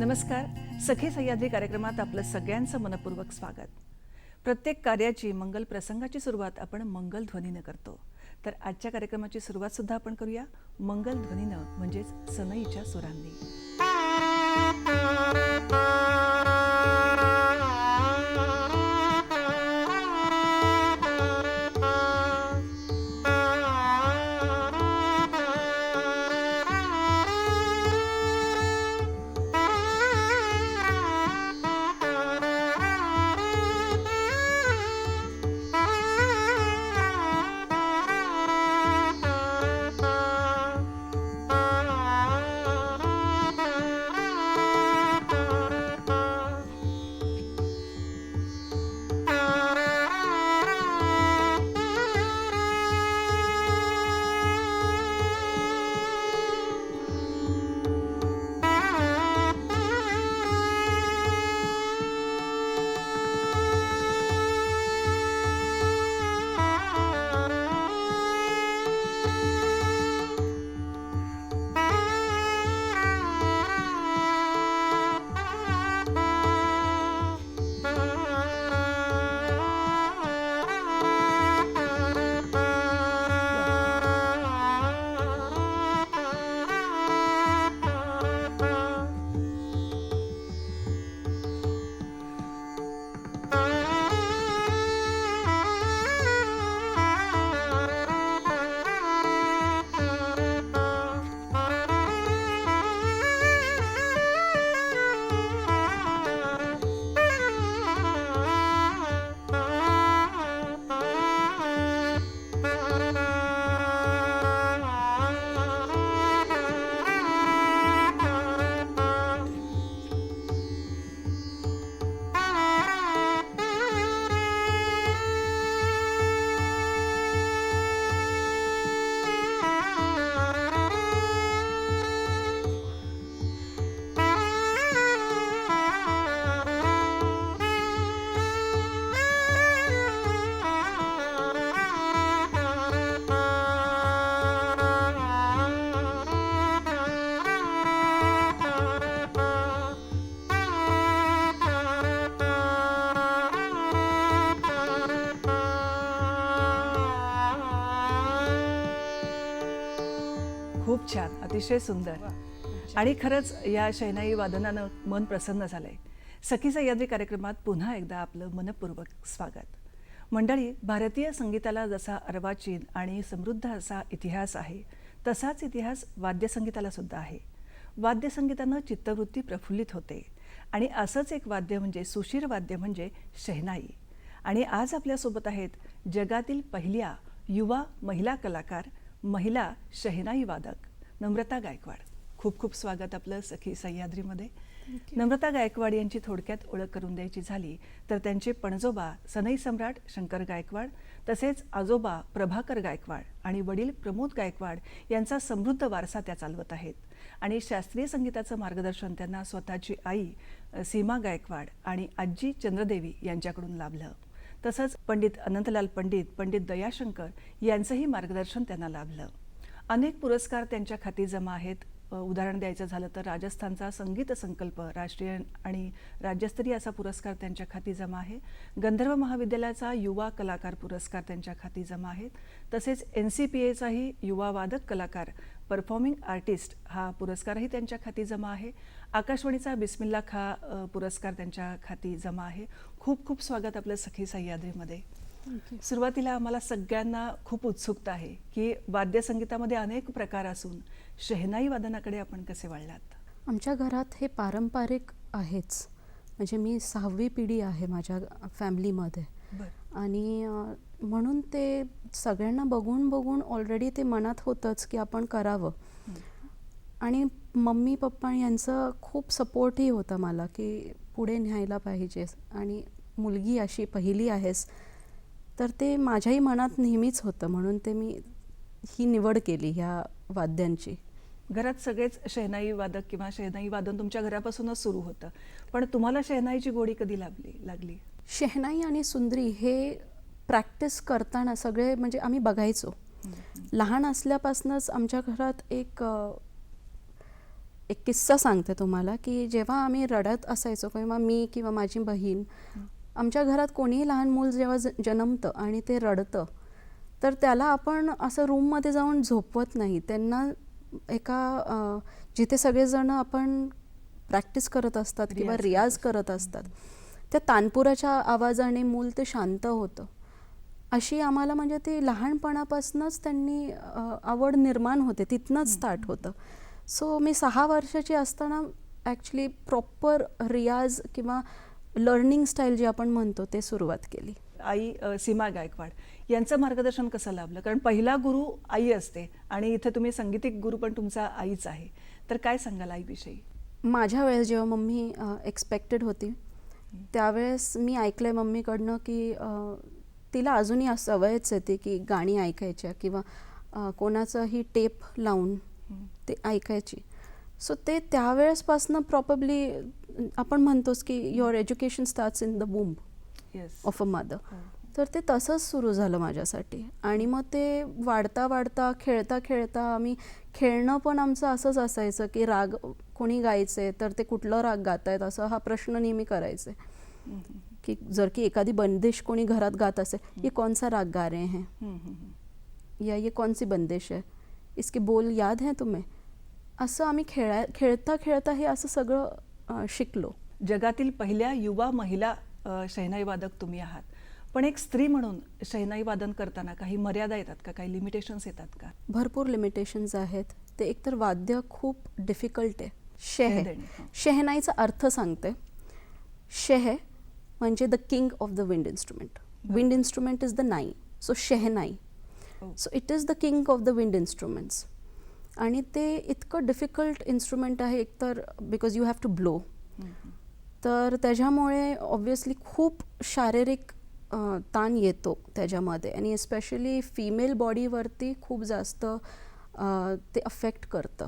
नमस्कार. सखी सह्याद्री कार्यक्रमात आपलं सगळ्यांचं मनपूर्वक स्वागत. प्रत्येक कार्याची मंगल प्रसंगाची सुरुवात आपण मंगल ध्वनीनं करतो. तर आजच्या कार्यक्रमाची सुरुवात सुद्धा आपण करूया मंगल ध्वनीनं, म्हणजेच सनईच्या सुरांनी. खूप छान, अतिशय सुंदर. आणि खरंच या शहनाई वादनानं मन प्रसन्न झालंय. सखी सह्याद्री कार्यक्रमात पुन्हा एकदा आपलं मनपूर्वक स्वागत. मंडळी, भारतीय संगीताला जसा अर्वाचीन आणि समृद्ध असा इतिहास आहे, तसाच इतिहास वाद्यसंगीताला सुद्धा आहे. वाद्यसंगीतानं चित्तवृत्ती प्रफुल्लित होते आणि असंच एक वाद्य म्हणजे सुशीर वाद्य म्हणजे शहनाई. आणि आज आपल्यासोबत आहेत जगातील पहिल्या युवा महिला कलाकार, महिला शहनाई वादक नम्रता गायकवाड. खूप खूप स्वागत आपलं सखी सह्याद्रीमध्ये. नम्रता गायकवाड यांची थोडक्यात ओळख करून द्यायची झाली तर त्यांचे पणजोबा सनई सम्राट शंकर गायकवाड, तसेच आजोबा प्रभाकर गायकवाड आणि वडील प्रमोद गायकवाड यांचा समृद्ध वारसा त्या चालवत आहेत. आणि शास्त्रीय संगीताचं मार्गदर्शन त्यांना स्वतःची आई सीमा गायकवाड आणि आजी चंद्रदेवी यांच्याकडून लाभलं. तसंच पंडित अनंतलाल पंडित, पंडित दयाशंकर यांचंही मार्गदर्शन त्यांना लाभलं. अनेक पुरस्कार त्यांच्या खाती जमा आहेत. उदाहरण द्यायचं झालं तर राजस्थानचा संगीत संकल्प राष्ट्रीय आणि राज्यस्तरीय असा पुरस्कार त्यांच्या खाती जमा आहे. गंधर्व महाविद्यालयाचा युवा कलाकार पुरस्कार त्यांच्या खाती जमा आहेत. तसेच NCPAचाही युवा वादक कलाकार परफॉर्मिंग आर्टिस्ट हा पुरस्कारही त्यांच्या खाती जमा आहे. आकाशवाणीचा बिस्मिल्ला खा पुरस्कार त्यांच्या खाती जमा आहे. खूप खूप स्वागत आपलं सखी सह्याद्रीमध्ये. सुरुवातीला आम्हाला सगळ्यांना खूप उत्सुकता आहे की वाद्यसंगीतामध्ये अनेक प्रकार असून शहनाई वादनाकडे आपण कसे वळलात? आमच्या घरात हे पारंपरिक आहेच. म्हणजे मी 6वी पिढी आहे माझ्या फॅमिलीमध्ये. बरं. आणि म्हणून ते सगळ्यांना बघून बघून ऑलरेडी ते मनात होतंच की आपण करावं. आणि मम्मी पप्पा यांचं खूप सपोर्टही होता मला की पुढे न्यायला पाहिजेस आणि मुलगी अशी पहिली आहेस, तर ते माझ्याही मनात नेहमीच होतं. म्हणून ते मी ही निवड केली ह्या वाद्यांची. घरात सगळेच शहनाई वादक किंवा शहनाई वादन तुमच्या घरापासूनच सुरू होतं, पण तुम्हाला शहनाईची गोडी कधी लागली? शहनाई आणि सुंद्री हे प्रॅक्टिस करताना सगळे म्हणजे आम्ही बघायचो. लहान असल्यापासूनच आमच्या घरात एक किस्सा सांगते तुम्हाला की जेव्हा आम्ही रडत असायचो किंवा मी किंवा माझी बहीण, आमच्या घरात कोणीही लहान मूल जेव्हा जन्मतं आणि ते रडतं, तर त्याला आपण असं रूममध्ये जाऊन झोपवत नाही. त्यांना एका जिथे सगळेजण आपण प्रॅक्टिस करत असतात किंवा रियाज करत असतात, त्या तानपुराच्या आवाजाने मूल ते शांत होतं. अशी आम्हाला म्हणजे ती लहानपणापासूनच त्यांनी आवड निर्माण होते, तिथनंच स्टार्ट होतं. सो मी 6 वर्षाची असताना ॲक्च्युली प्रॉपर रियाज किंवा लर्निंग स्टाईल जे आपण म्हणतो ते सुरुवात केली. आई सीमा गायकवाड यांचं मार्गदर्शन कसं लाभलं? कारण पहिला गुरु आई असते आणि इथे तुम्ही संगीतिक गुरु पण तुमचा आईच आहे, तर काय सांगाल आईविषयी? माझ्या वेळेस जेव्हा मम्मी एक्सपेक्टेड होती, त्यावेळेस मी ऐकलंय मम्मीकडनं की तिला अजूनही सवयच येते की गाणी ऐकायच्या किंवा कोणाचंही टेप लावून ते ऐकायची. सो ते त्यावेळेसपासनं प्रॉबब्ली आपण म्हणतोच की your education starts in the womb of a mother. तर ते तसंच सुरू झालं माझ्यासाठी. आणि मग ते वाढता वाढता खेळता खेळता आम्ही खेळणं पण आमचं असंच असायचं की राग कोणी गायचे तर ते कुठलं राग गातायत असं हा प्रश्न नेहमी करायचे. की जर की एखादी बंदिश कोणी घरात गात असेल, ये कौन सा राग गा रहे हैं, या ये कौन सी बंदिश है, इसके बोल याद हैं तुम्हें. असं आम्ही खेळता खेळता हे असं सगळं शिकलो. जगातील पहिल्या युवा महिला शहनाई वादक तुम्ही आहात, पण एक स्त्री म्हणून शहनाई वादन करताना काही मर्यादा येतात का, काही लिमिटेशन्स येतात का? भरपूर लिमिटेशन्स आहेत. ते एकतर वाद्य खूप डिफिकल्ट आहे. शहनाईचा अर्थ सांगते. शेह म्हणजे the king of the wind instrument. Wind instrument is the nai, so shehnai. So it is the king of the wind instruments. आणि ते इतकं डिफिकल्ट इन्स्ट्रुमेंट आहे एकतर because you have to blow. तर त्याच्यामुळे ऑब्वियसली खूप शारीरिक ताण येतो त्याच्यामध्ये. आणि एस्पेशली फिमेल बॉडीवरती खूप जास्त ते अफेक्ट करतं.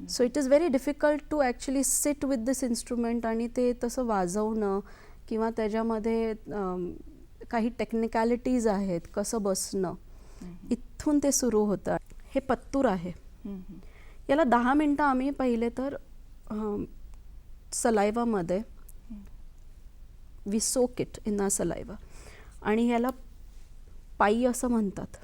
So it is very difficult to actually sit with this instrument आणि ते तसं वाजवणं किंवा त्याच्यामध्ये काही टेक्निकॅलिटीज आहेत, कसं बसणं, इथून ते सुरू होतं. हे पत्तूर आहे. याला 10 मिनटं आम्ही पहिले तर सलायवामध्ये we soak it in a saliva आणि याला पायी असं म्हणतात.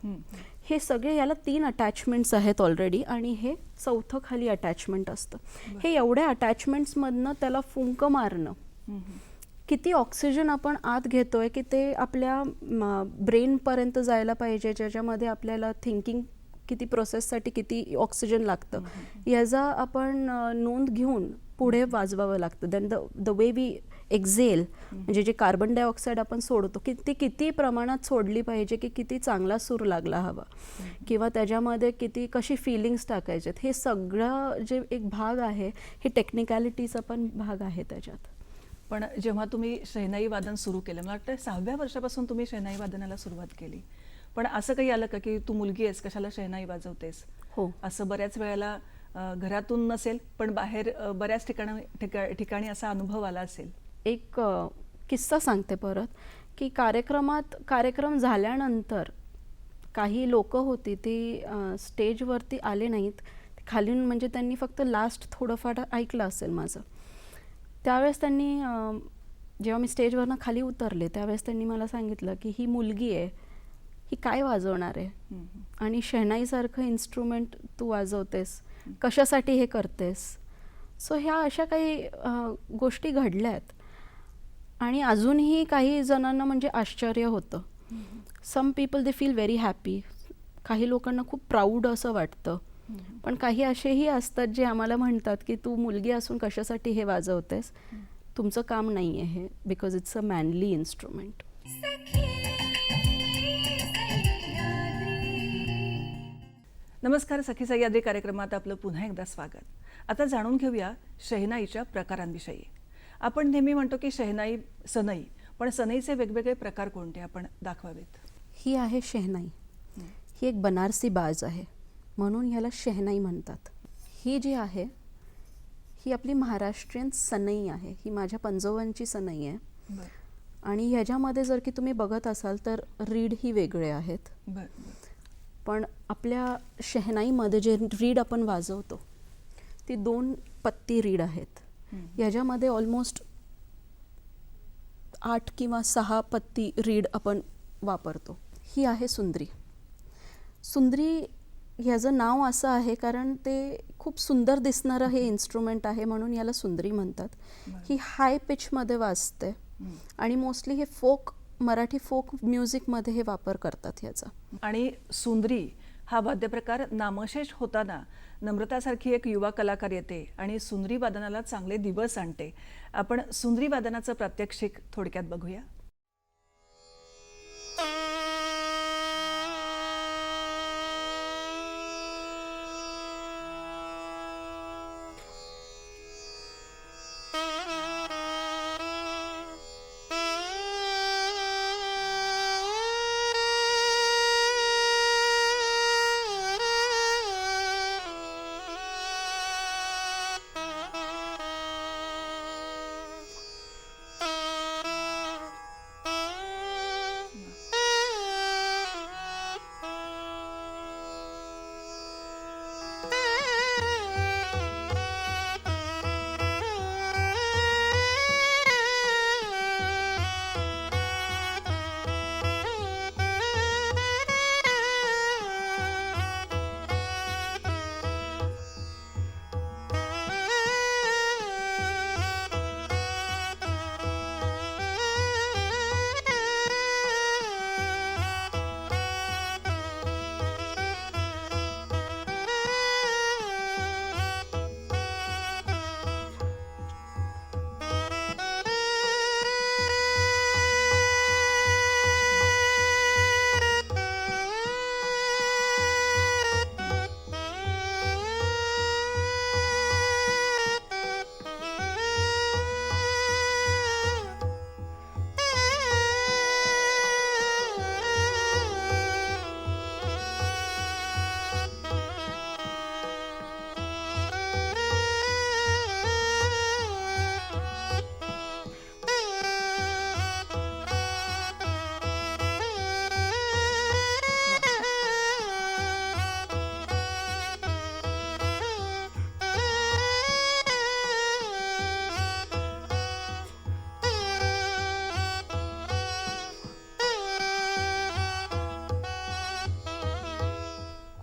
हे सगळे याला 3 अटॅचमेंट्स आहेत ऑलरेडी आणि हे 4थं खाली अटॅचमेंट असतं. हे एवढ्या अटॅचमेंट्समधनं त्याला फुंक मारणं, किती ऑक्सिजन आपण आत घेतोय की ते आपल्या ब्रेनपर्यंत जायला पाहिजे, ज्याच्यामध्ये आपल्याला थिंकिंग किती प्रोसेससाठी किती ऑक्सिजन लागतं याचा आपण नोंद घेऊन पुढे वाजवावं लागतं. Then the way we exhale म्हणजे जे कार्बन डायऑक्साईड आपण सोडतो की ती किती प्रमाणात सोडली पाहिजे की किती चांगला सूर लागला हवा किंवा त्याच्यामध्ये किती कशी फिलिंग्स टाकायचे, हे सगळं जे एक भाग आहे हे टेक्निकॅलिटीचा पण भाग आहे त्याच्यात. पण जेव्हा तुम्ही शहनाई वादन सुरू केलं, मला वाटतं 6व्या वर्षापासून तुम्ही शहनाई वादनाला सुरुवात केली, पण असं काही आलं का की तू मुलगी आहेस कशाला शहनाई वाजवतेस? हो, असं बऱ्याच वेळेला घरातून नसेल पण बाहेर बऱ्याच ठिकाणी असा अनुभव आला असेल. एक किस्सा सांगते परत की कार्यक्रम झाल्यानंतर काही लोक होती ती स्टेजवरती आले नाहीत. खालून म्हणजे त्यांनी फक्त लास्ट थोडंफार ऐकलं असेल माझं. त्यावेळेस त्यांनी जेव्हा मी स्टेजवरनं खाली उतरले त्यावेळेस त्यांनी मला सांगितलं की ही मुलगी आहे, ही काय वाजवणार आहे आणि शहनाईसारखं इन्स्ट्रुमेंट तू वाजवतेस, कशासाठी हे करतेस. सो ह्या अशा काही गोष्टी घडल्यात आणि अजूनही काही जणांना म्हणजे आश्चर्य होतं some people they feel very happy. काही लोकांना खूप प्राऊड असं वाटतं. पण काही असेही असतात जे आम्हाला म्हणतात की तू मुलगी असून कशासाठी हे वाजवतेस, तुमचं काम नाही आहे हे, because it's a Manley instrument. नमस्कार, सखी सह्याद्री कार्यक्रमात आपलं पुन्हा एकदा स्वागत. आता जाणून घेऊया शहनाईच्या प्रकारांविषयी. आपण नेहमी म्हणतो की शहनाई सनई, पण सनईचे वेगवेगळे प्रकार कोणते आपण दाखवावेत. ही आहे शहनाई. ही एक बनारसी बाज आहे, म्हणून ह्याला शहनाई म्हणतात. ही जी आहे ही आपली महाराष्ट्रीयन सनई आहे. ही माझ्या पंजोबांची सनई आहे. बरं आणि ह्याच्यामध्ये जर की तुम्ही बघत असाल तर रीड ही वेगळे आहेत. बरं. पण आपल्या शहनाईमध्ये जे रीड आपण वाजवतो ती 2 पत्ती रीड आहेत. ह्याच्यामध्ये ऑलमोस्ट 8 किंवा 6 पत्ती रीड आपण वापरतो. ही आहे सुंद्री. सुंद्री ह्याचं नाव असं आहे कारण ते खूप सुंदर दिसणारं हे इन्स्ट्रुमेंट आहे, म्हणून याला सुंद्री म्हणतात. ही हाय पिचमध्ये वाजते आणि मोस्टली हे मराठी फोक म्युझिकमध्ये हे वापर करतात ह्याचा. आणि सुंद्री हा वाद्यप्रकार नामशेष होताना नम्रतासारखी एक युवा कलाकार येते आणि सुंद्री वादनाला चांगले दिवस आणते. आपण सुंद्री वादनाचं प्रात्यक्षिक थोडक्यात बघूया.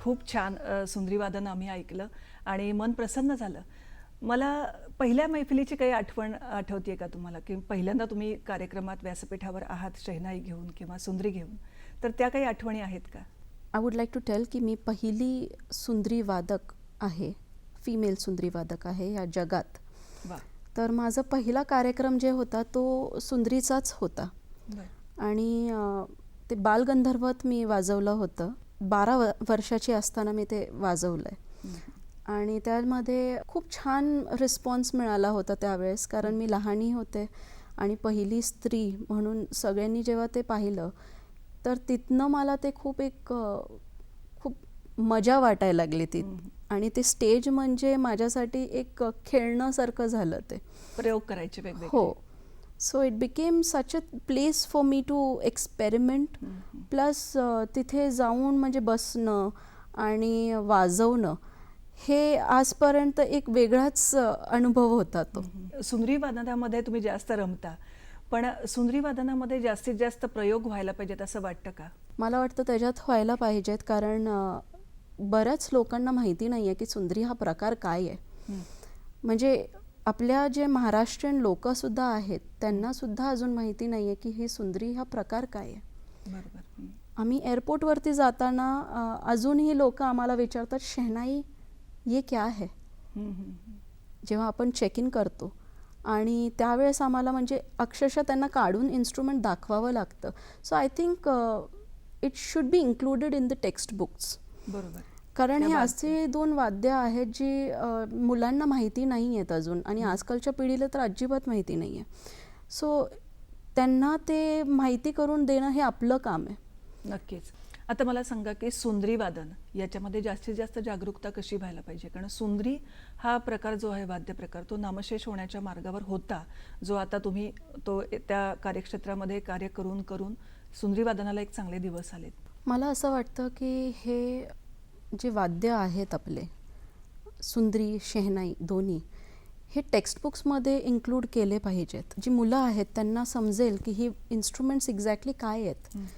खूप छान सुंद्री वादन आम्ही ऐकलं आणि मन प्रसन्न झालं. मला पहिल्या मैफिलीची काही आठवण आठवते का तुम्हाला, की पहिल्यांदा तुम्ही कार्यक्रमात व्यासपीठावर आहात शहनाई घेऊन किंवा सुंद्री घेऊन, तर त्या काही आठवणी आहेत का? I would like to tell की मी पहिली सुंद्री वादक आहे, फिमेल सुंद्री वादक आहे या जगात. वा. तर माझा पहिला कार्यक्रम जे होता तो सुंद्रीचाच होता. आणि ते बालगंधर्वात मी वाजवलं होतं. 12 वर्षाची असताना मी ते वाजवलं आहे. आणि त्यामध्ये खूप छान रिस्पॉन्स मिळाला होता त्यावेळेस, कारण मी लहानही होते आणि पहिली स्त्री म्हणून सगळ्यांनी जेव्हा ते पाहिलं तर तिथनं मला ते खूप मजा वाटायला लागली ती. आणि ते स्टेज म्हणजे माझ्यासाठी एक खेळण्यासारखं झालं. ते प्रयोग करायचे वेगवेगळे. हो. So it became such a place for me to experiment. Plus तिथे जाऊन म्हणजे बसणं आणि वाजवणं हे आजपर्यंत एक वेगळाच अनुभव होता तो. सुंद्री वादनामध्ये तुम्ही जास्त रमता, पण सुंद्री वादनामध्ये जास्तीत जास्त प्रयोग व्हायला पाहिजेत असं वाटतं का? मला वाटतं त्याच्यात व्हायला पाहिजेत, कारण बऱ्याच लोकांना माहिती नाही आहे की सुंद्री हा प्रकार काय आहे. म्हणजे आपल्या जे महाराष्ट्रीयन लोकंसुद्धा आहेत त्यांनासुद्धा अजून माहिती नाही आहे की ही सुंद्री हा प्रकार काय आहे. बरोबर. आम्ही एअरपोर्टवरती जाताना अजूनही लोक आम्हाला विचारतात, शहनाई ये क्या है, जेव्हा आपण चेक इन करतो. आणि त्यावेळेस आम्हाला म्हणजे अक्षरशः त्यांना काढून इन्स्ट्रुमेंट दाखवावं लागतं. So I think it should be included in the text books. बरोबर. कारण त्या हे बाबतीत. असे 2 वाद्य आहेत जी मुलांना माहिती नाही आहेत अजून, आणि आजकालच्या पिढीला तर अजिबात माहिती नाही आहे. सो त्यांना ते माहिती करून देणं हे आपलं काम आहे. नक्कीच. आता मला सांगा की सुंद्री वादन याच्यामध्ये जास्तीत जास्त जागरूकता कशी व्हायला पाहिजे? कारण सुंद्री हा प्रकार जो आहे, वाद्य प्रकार, तो नामशेष होण्याच्या मार्गावर होता, जो आता तुम्ही तो त्या कार्यक्षेत्रामध्ये कार्य करून करून सुंद्री वादनाला एक चांगले दिवस आलेत. मला असं वाटतं की हे जे वाद्य आहेत आपले, सुंद्री, शेहनाई दोन्ही, हे टेक्स्टबुक्समध्ये इन्क्लूड केले पाहिजेत. जी मुलं आहेत त्यांना समजेल की ही इन्स्ट्रुमेंट्स एक्झॅक्टली काय आहेत.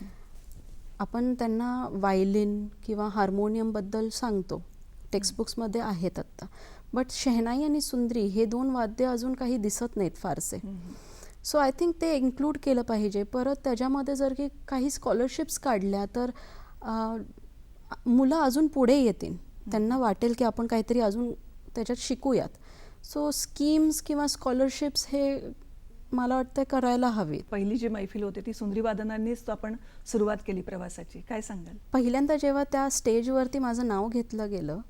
आपण त्यांना वायलिन किंवा हार्मोनियमबद्दल सांगतो, टेक्स्टबुक्समध्ये आहेत आत्ता, बट शेहनाई आणि सुंद्री हे 2 वाद्य अजून काही दिसत नाहीत फारसे. सो आय थिंक ते इन्क्लूड केलं पाहिजे. परत त्याच्यामध्ये जर की काही स्कॉलरशिप्स काढल्या तर मुलं अजून पुढे येतील, त्यांना वाटेल की आपण काहीतरी अजून त्याच्यात शिकूयात. सो स्कीम्स किंवा स्कॉलरशिप्स हे मला वाटतं करायला हवी. पहिली जी मैफिल होती ती सुंद्री वादनांनीच तो आपण सुरुवात केली प्रवासाची. काय सांगाल? पहिल्यांदा जेव्हा त्या स्टेजवरती माझं नाव घेतलं गेलं,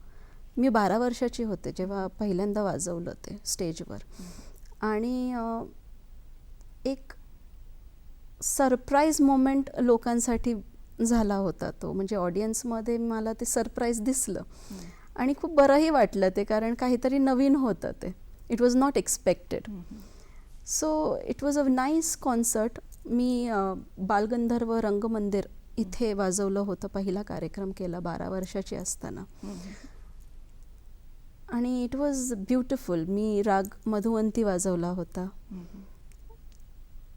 मी 12 वर्षाची होते जेव्हा पहिल्यांदा वाजवलं ते स्टेजवर. आणि एक सरप्राईज मोमेंट लोकांसाठी झाला होता तो. म्हणजे ऑडियन्समध्ये मला ते सरप्राईज दिसलं आणि खूप बरंही वाटलं ते, कारण काहीतरी नवीन होतं ते. It was not expected. So it was a nice concert. मी बालगंधर्व रंगमंदिर इथे वाजवलं होतं, पहिला कार्यक्रम केला 12 वर्षाची असताना. आणि इट वॉज ब्युटिफुल. मी राग मधुवंती वाजवला होता.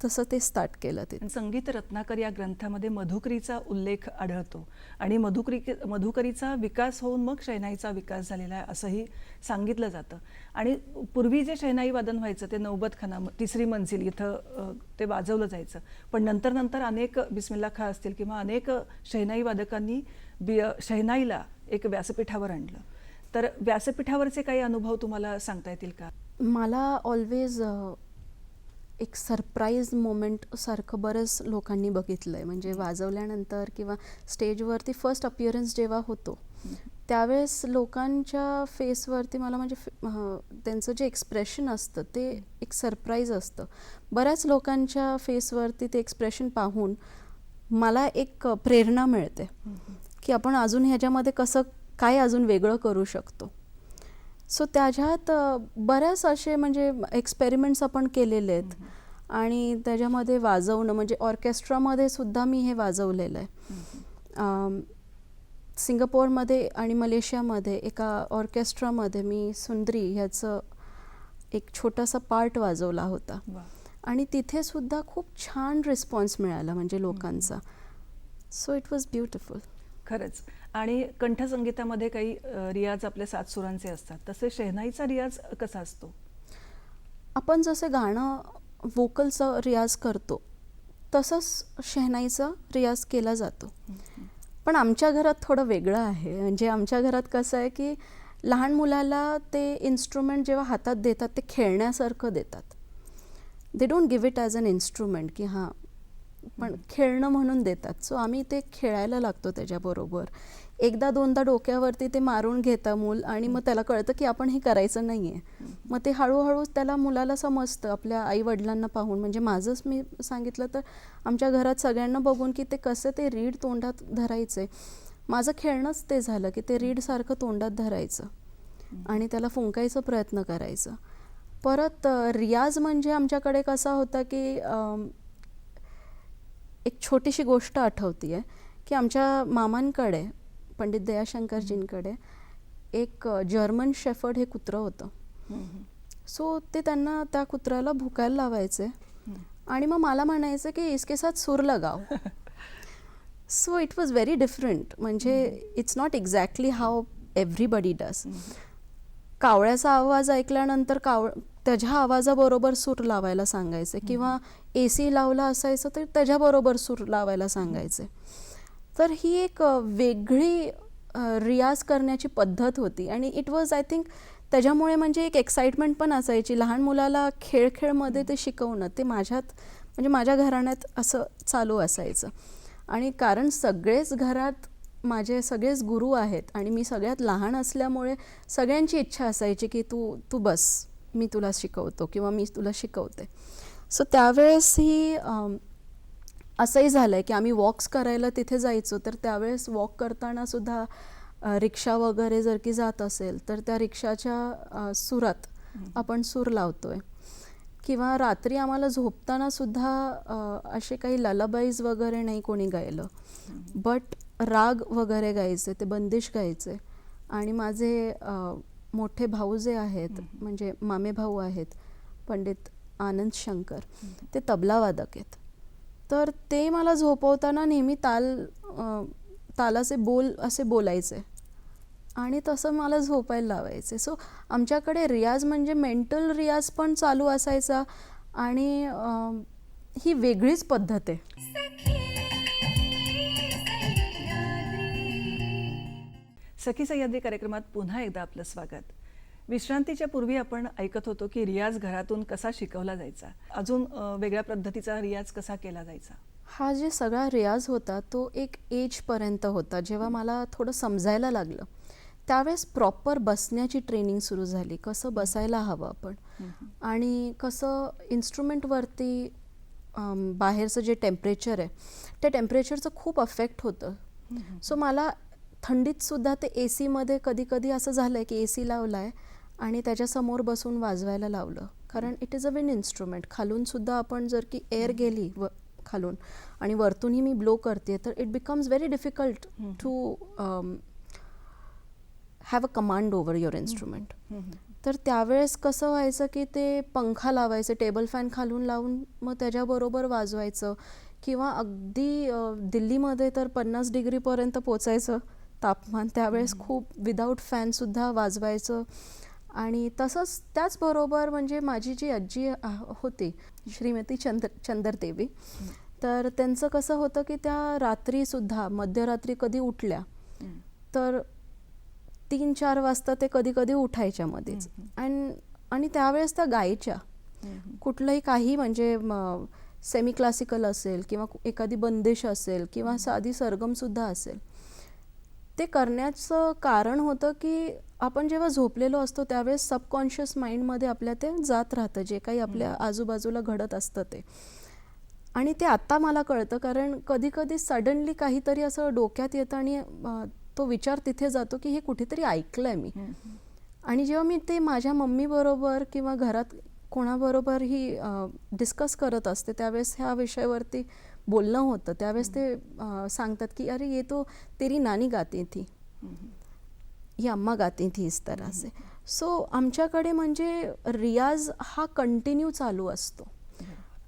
तसं ते स्टार्ट केलं ते. संगीत रत्नाकर या ग्रंथामध्ये मधुकरीचा उल्लेख आढळतो आणि मधुकरीचा विकास होऊन मग शहनाईचा विकास झालेला आहे असंही सांगितलं जातं. आणि पूर्वी जे शहनाई वादन व्हायचं ते नौबतखाना, तिसरी मंजिल इथं ते वाजवलं जायचं. पण नंतर नंतर अनेक बिस्मिल्ला खां असतील किंवा अनेक शहनाई वादकांनी शहनाईला एक व्यासपीठावर आणलं. तर व्यासपीठावरचे काही अनुभव तुम्हाला सांगता येतील का? मला ऑलवेज एक सरप्राईज मोमेंट सारखं बरेच लोकांनी बघितलं आहे. म्हणजे वाजवल्यानंतर किंवा स्टेजवरती फर्स्ट अपिअरन्स जेव्हा होतो त्यावेळेस लोकांच्या फेसवरती मला म्हणजे त्यांचं जे एक्सप्रेशन असतं ते एक सरप्राईज असतं. बऱ्याच लोकांच्या फेसवरती ते एक्सप्रेशन पाहून मला एक प्रेरणा मिळते की आपण अजून ह्याच्यामध्ये कसं काय अजून वेगळं करू शकतो. सो त्याच्यात बऱ्याच असे म्हणजे एक्सपेरिमेंट्स आपण केलेले आहेत. आणि त्याच्यामध्ये वाजवणं म्हणजे ऑर्केस्ट्रामध्ये सुद्धा मी हे वाजवलेलं आहे. सिंगापोरमध्ये आणि मलेशियामध्ये एका ऑर्केस्ट्रामध्ये मी सुंद्री ह्याचं एक छोटासा पार्ट वाजवला होता. आणि तिथे सुद्धा खूप छान रिस्पॉन्स मिळाला म्हणजे लोकांचा. So it was beautiful. खरंच. आणि कंठसंगीतामध्ये काही रियाज आपले 7 सुरांचे असतात, तसे शहनाईचा रियाज कसा असतो? आपण जसं गाणं वोकलचा रियाज करतो तसंच शहनाईचा रियाज केला जातो. पण आमच्या घरात थोडं वेगळं आहे. म्हणजे आमच्या घरात कसं आहे की लहान मुलाला ते इन्स्ट्रुमेंट जेव्हा हातात देतात ते खेळण्यासारखं देतात. They don't give it as an instrument की हां, पण खेळणं म्हणून देतात. सो आम्ही ते खेळायला लागतो त्याच्याबरोबर. एकदा दोनदा डोक्यावरती ते मारून घेतं मूल आणि मग त्याला कळतं की आपण हे करायचं नाही आहे. मग ते हळूहळू त्याला मुलाला समजतं आपल्या आईवडिलांना पाहून. म्हणजे माझंच मी सांगितलं तर आमच्या घरात सगळ्यांना बघून की ते कसं ते रीड तोंडात धरायचे. माझं खेळणंच ते झालं की ते रीडसारखं तोंडात धरायचं आणि त्याला फुंकायचा प्रयत्न करायचं. परत रियाज म्हणजे आमच्याकडे कसा होता की एक छोटीशी गोष्ट आठवते आहे की आमच्या मामांकडे, पंडित दयाशंकरजींकडे एक जर्मन शेफर्ड हे कुत्रं होतं. सो ते त्यांना त्या कुत्र्याला भुकायला लावायचे आणि मग मला म्हणायचं की इसके साथ सूर लगाव. So it was very different. म्हणजे it's not exactly how everybody does. कावळ्याचा आवाज ऐकल्यानंतर त्याच्या आवाजाबरोबर सूर लावायला सांगायचे किंवा AC लावला असायचं तर त्याच्याबरोबर सूर लावायला सांगायचे. तर ही एक वेगळी रियाज करण्याची पद्धत होती आणि इट वॉज आय थिंक त्याच्यामुळे म्हणजे एक एक्साइटमेंट पण असायची. लहान मुलाला खेळमध्ये ते शिकवणं ते म्हणजे माझ्या घराण्यात असं चालू असायचं. आणि कारण सगळेच घरात माझे सगळेच गुरु आहेत आणि मी सगळ्यात लहान असल्यामुळे सगळ्यांची इच्छा असायची की तू बस, मी तुला शिकवतो किंवा मी तुला शिकवते. सो त्यावेळेस ही असंही झालं आहे की आम्ही वॉक्स करायला तिथे जायचो, तर त्यावेळेस वॉक करताना सुद्धा रिक्षा वगैरे जर की जात असेल तर त्या रिक्षाच्या सुरात आपण सूर लावतोय. किंवा रात्री आम्हाला झोपताना सुद्धा असे काही ललाबाईज वगैरे नाही कोणी गायलं, बट राग वगैरे गायचे, ते बंदिश गायचे. आणि माझे मोठे भाऊ जे आहेत म्हणजे मामे भाऊ आहेत पंडित आनंद शंकर, ते तबलावादक आहेत. तर ते मला झोपवताना नेहमी तालाचे बोल असे बोलायचे आणि तसं मला झोपायला लावायचे. सो आमच्याकडे रियाज म्हणजे मेंटल रियाज पण चालू असायचा आणि ही वेगळीच पद्धत आहे. सखी सह्याद्री कार्यक्रमात पुन्हा एकदा आपलं स्वागत. विश्रांतीच्या पूर्वी आपण ऐकत होतो की रियाज घरातून कसा शिकवला जायचा, अजून वेगळ्या पद्धतीचा रियाज कसा केला जायचा. हा जे सगळा रियाज होता तो एक एजपर्यंत होता. जेव्हा मला थोडं समजायला लागलं त्यावेळेस प्रॉपर बसण्याची ट्रेनिंग सुरू झाली, कसं बसायला हवं आपण आणि कसं इन्स्ट्रुमेंटवरती बाहेरचं जे टेम्परेचर आहे त्या टेम्परेचरचं खूप अफेक्ट होतं. सो मला थंडीत सुद्धा ते AC मध्ये कधी कधी असं झालं आहे की AC लावला आहे आणि त्याच्यासमोर बसून वाजवायला लावलं, कारण it is a wind instrument. खालून सुद्धा आपण जर की एअर गेली खालून आणि वरतूनही मी ब्लो करते तर it becomes very difficult to have a command over your instrument. तर त्यावेळेस कसं व्हायचं की ते पंखा लावायचे, टेबल फॅन खालून लावून मग त्याच्याबरोबर वाजवायचं. किंवा अगदी दिल्लीमध्ये तर 50 डिग्रीपर्यंत पोचायचं तापमान, त्यावेळेस खूप विदाऊट फॅनसुद्धा वाजवायचं. आणि तसंच त्याचबरोबर म्हणजे माझी जी आजी होती श्रीमती चंदरदेवी, तर त्यांचं कसं होतं की त्या रात्रीसुद्धा मध्यरात्री कधी उठल्या तर 3-4 वाजता ते कधी कधी उठायच्या मध्येच आणि त्यावेळेस त्या गायच्या कुठलंही काही म्हणजे सेमी क्लासिकल असेल किंवा एखादी बंदिश असेल किंवा साधी सरगमसुद्धा असेल. ते करण्याचं कारण होतं की आपण जेव्हा झोपलेलो असतो त्यावेळेस सबकॉन्शियस माइंडमध्ये आपल्या ते जात राहतं जे काही आपल्या आजूबाजूला घडत असतं ते. आणि ते आत्ता मला कळतं, कारण कधी कधी सडनली काहीतरी असं डोक्यात येतं आणि तो विचार तिथे जातो की हे कुठेतरी ऐकलं आहे मी. आणि जेव्हा मी ते माझ्या मम्मीबरोबर किंवा घरात कोणाबरोबर ही डिस्कस करत असते त्यावेळेस ह्या विषयावरती बोलणं होतं, त्यावेळेस ते सांगतात की अरे ये तो तेरी नानी गाती थी, ही अम्मा गाती थी इस तरह से. सो आमच्याकडे म्हणजे रियाज हा कंटिन्यू चालू असतो.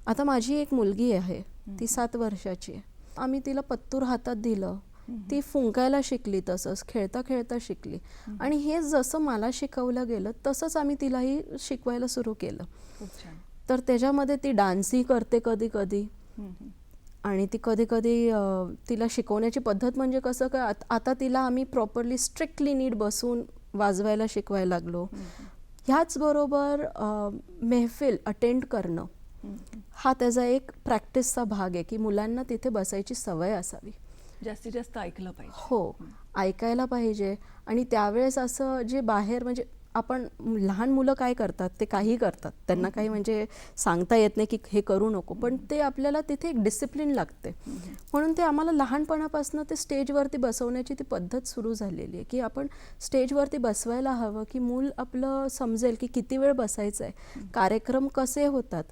आता माझी एक मुलगी आहे, ती 7 वर्षाची आहे. आम्ही तिला पत्तूर हातात दिलं, ती फुंकायला शिकली, तसंच खेळता खेळता शिकली. आणि हे जसं मला शिकवलं गेलं तसंच आम्ही तिलाही शिकवायला सुरू केलं. तर त्याच्यामध्ये ती डान्सही करते कधी कधी. आणि ती कधी कधी तिला शिकवण्याची पद्धत म्हणजे कसं काय, आता तिला आम्ही प्रॉपरली स्ट्रिक्टली नीट बसून वाजवायला शिकवायला लागलो. ह्याचबरोबर मेहफिल अटेंड करणं हा त्याचा एक प्रॅक्टिसचा भाग आहे की मुलांना तिथे बसायची सवय असावी, जास्तीत जास्त ऐकलं पाहिजे. हो, ऐकायला पाहिजे. आणि त्यावेळेस असं जे बाहेर म्हणजे आपण लहान मुलं काय करतात ते काही करतात, त्यांना काही म्हणजे सांगता येत नाही की हे करू नको, पण ते आपल्याला तिथे एक डिसिप्लिन लागते. म्हणून ते आम्हाला लहानपणापासून ते स्टेजवरती बसवण्याची ती पद्धत सुरू झालेली आहे की आपण स्टेजवरती बसवायला हवं की मूल आपलं समजेल की किती वेळ बसायचं आहे. कार्यक्रम कसे होतात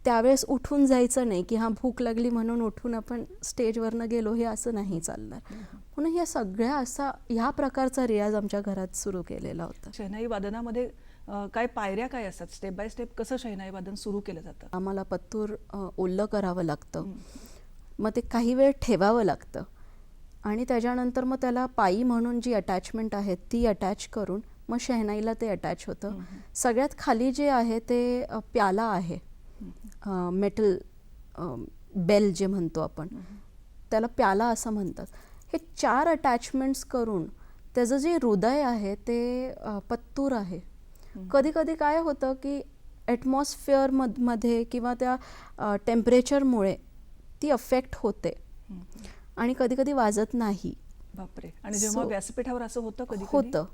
त्यावेळेस उठून जायचं नाही की हां भूक लागली म्हणून उठून आपण स्टेजवरनं गेलो, हे असं नाही चालणार. म्हणून ह्या सगळ्या ह्या प्रकारचा रियाज आमच्या घरात सुरू केलेला होता. शहनाई वादनामध्ये काय पायऱ्या काय असतात, स्टेप बाय स्टेप कसं शहनाई वादन सुरू केलं जातं? आम्हाला पत्तूर ओलं करावं लागतं, मग ते काही वेळ ठेवावं लागतं आणि त्याच्यानंतर मग त्याला पायी म्हणून जी अटॅचमेंट आहे ती अटॅच करून मग शहनाईला ते अटॅच होतं. सगळ्यात खाली जे आहे ते प्याला आहे, मेटल बेल जे म्हणतो आपण, त्याला प्याला असं म्हणतात. हे 4 अटॅचमेंट्स करून त्याचं जे हृदय आहे ते पत्तूर आहे. कधी कधी काय होतं की ॲटमॉस्फिअरमध्ये किंवा त्या टेम्परेचरमुळे ती अफेक्ट होते आणि कधी कधी वाजत नाही. बापरे. आणि जेव्हा व्यासपीठावर असं होतं कधी होतं,